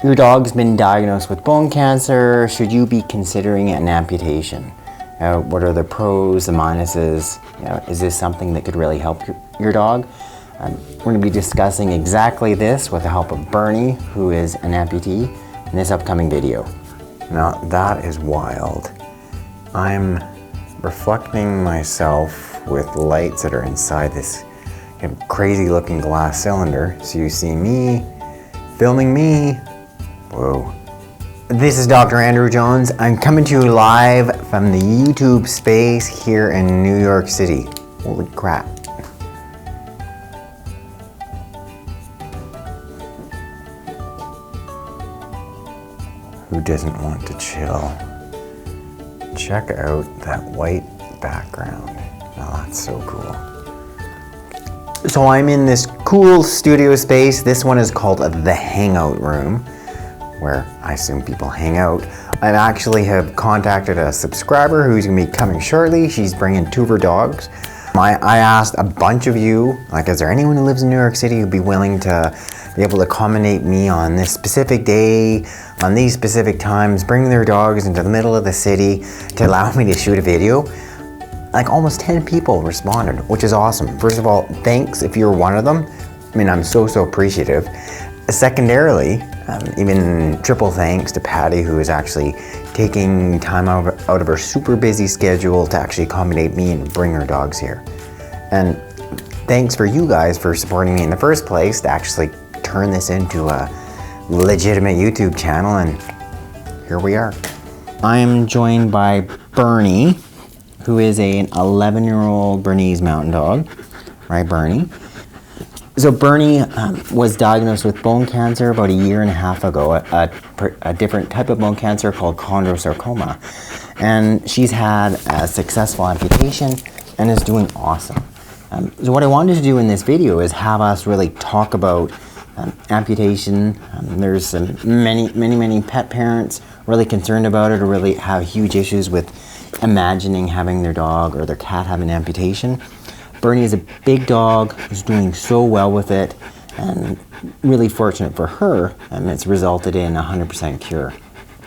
Your dog's been diagnosed with bone cancer. Should you be considering an amputation? What are the pros, the minuses? Is this something that could really help your dog? We're going to be discussing exactly this with the help of Bernie, who is an amputee, in this upcoming video. Now that is wild. I'm reflecting myself with lights that are inside this crazy looking glass cylinder. So you see me filming me. Whoa. This is Dr. Andrew Jones. I'm coming to you live from the YouTube space here in New York City. Holy crap. Who doesn't want to chill? Check out that white background. Oh, that's so cool. So I'm in this cool studio space. This one is called the Hangout Room, where I assume people hang out. I actually have contacted a subscriber who's gonna be coming shortly. She's bringing 2 of her dogs. I asked a bunch of you, like, is there anyone who lives in New York City who'd be willing to be able to accommodate me on this specific day, on these specific times, bring their dogs into the middle of the city to allow me to shoot a video? Like almost 10 people responded, which is awesome. First of all, thanks if you're one of them. I mean, I'm so appreciative. Secondarily, even triple thanks to Patty, who is actually taking time out of her super busy schedule to actually accommodate me and bring her dogs here. And thanks for you guys for supporting me in the first place to actually turn this into a legitimate YouTube channel, and here we are. I am joined by Bernie, who is an 11-year-old Bernese mountain dog. Right, Bernie? So Bernie was diagnosed with bone cancer about 1.5 years ago, a different type of bone cancer called chondrosarcoma. And she's had a successful amputation and is doing awesome. So what I wanted to do in this video is have us really talk about amputation. There's many pet parents really concerned about it or really have huge issues with imagining having their dog or their cat have an amputation. Bernie is a big dog who's doing so well with it, and really fortunate for her, it's resulted in a 100% cure.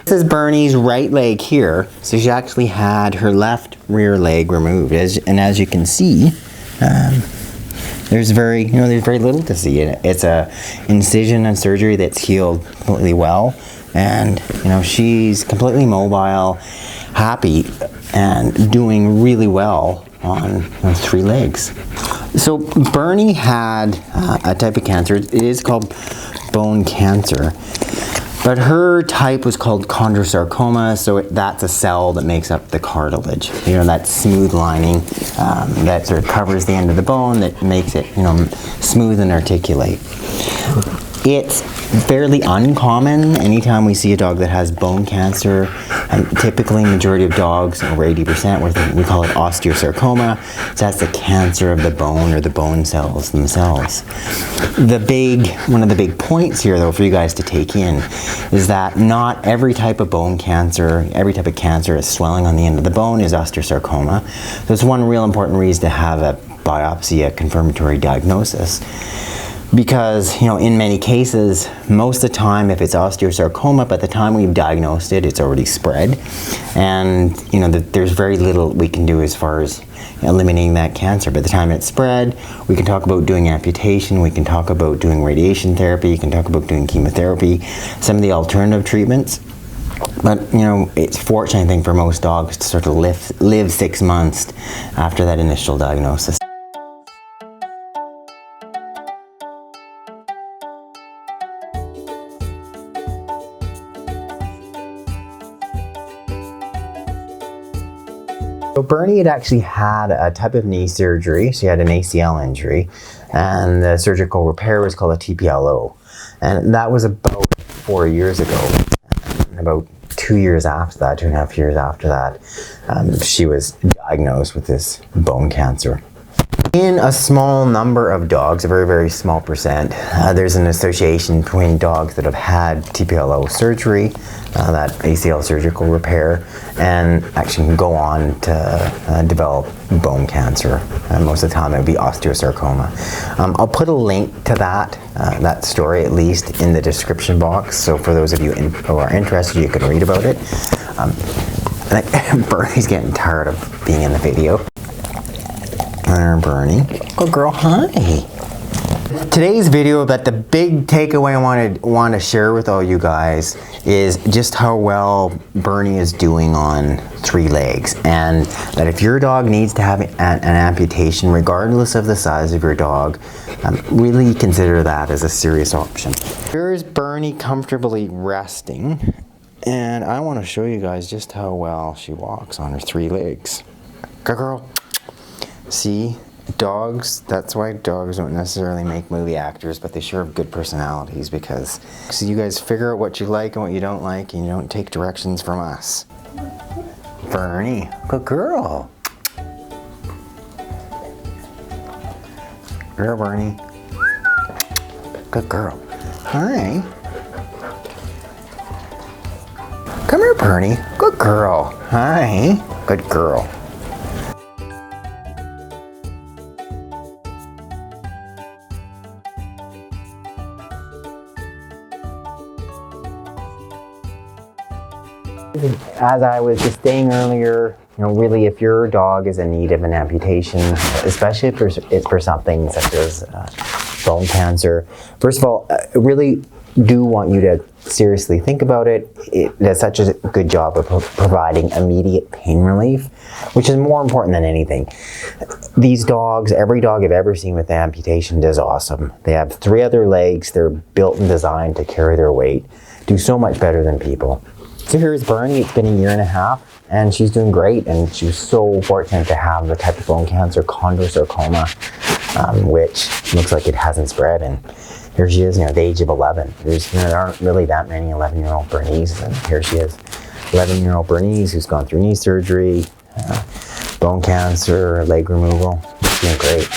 This is Bernie's right leg here. So she actually had her left rear leg removed, and as you can see, there's very little to see. It's a incision and surgery that's healed completely well, and she's completely mobile, happy, and doing really well on 3 legs. So Bernie had a type of cancer. It is called bone cancer, but her type was called chondrosarcoma. So that's a cell that makes up the cartilage. That smooth lining that sort of covers the end of the bone that makes it smooth and articulate. It's fairly uncommon. Anytime we see a dog that has bone cancer, and typically majority of dogs, over 80%, we call it osteosarcoma. So that's the cancer of the bone or the bone cells themselves. One of the big points here, though, for you guys to take in is that not every type of bone cancer, every type of cancer is swelling on the end of the bone is osteosarcoma. So it's one real important reason to have a biopsy, a confirmatory diagnosis. Because, in many cases, most of the time, if it's osteosarcoma, by the time we've diagnosed it, it's already spread. And, there's very little we can do as far as eliminating that cancer. By the time it's spread, we can talk about doing amputation, we can talk about doing radiation therapy, you can talk about doing chemotherapy, some of the alternative treatments. But, it's fortunate, I think, for most dogs to sort of live 6 months after that initial diagnosis. So Bernie had actually had a type of knee surgery. She had an ACL injury, and the surgical repair was called a TPLO. And that was about 4 years ago. And about 2 years after that, 2.5 years after that, she was diagnosed with this bone cancer. In a small number of dogs, a very, very small percent, there's an association between dogs that have had TPLO surgery, that ACL surgical repair, and actually can go on to develop bone cancer. Most of the time it would be osteosarcoma. I'll put a link to that story at least in the description box, so for those of you who are interested, you can read about it. Bernie's getting tired of being in the video. There, Bernie. Good girl, hi. Today's video, that the big takeaway I want to share with all you guys is just how well Bernie is doing on 3 legs, and that if your dog needs to have an amputation, regardless of the size of your dog, really consider that as a serious option. Here's Bernie comfortably resting, and I want to show you guys just how well she walks on her 3 legs. Good girl. See, dogs, that's why dogs don't necessarily make movie actors, but they sure have good personalities, because so you guys figure out what you like and what you don't like, and you don't take directions from us. Bernie, good girl. Girl, Bernie. Good girl. Hi. Come here, Bernie. Good girl. Hi. Good girl. As I was just saying earlier, really, if your dog is in need of an amputation, especially if it's for something such as bone cancer, first of all, I really do want you to seriously think about it. It does such a good job of providing immediate pain relief, which is more important than anything. These dogs, every dog I've ever seen with amputation does awesome. They have 3 other legs, they're built and designed to carry their weight, do so much better than people. So here's Bernie. It's been a 1.5 years, and she's doing great, and she was so fortunate to have the type of bone cancer, chondrosarcoma, which looks like it hasn't spread, and here she is, at the age of 11. There aren't really that many 11-year-old Bernies, and here she is, 11-year-old Bernice who's gone through knee surgery, bone cancer, leg removal. She's doing great.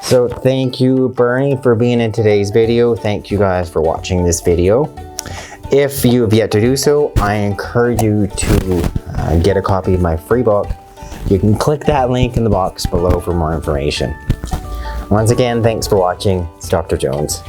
So thank you, Bernie, for being in today's video. Thank you guys for watching this video. If you have yet to do so, I encourage you to get a copy of my free book. You can click that link in the box below for more information. Once again, thanks for watching. It's Dr. Jones.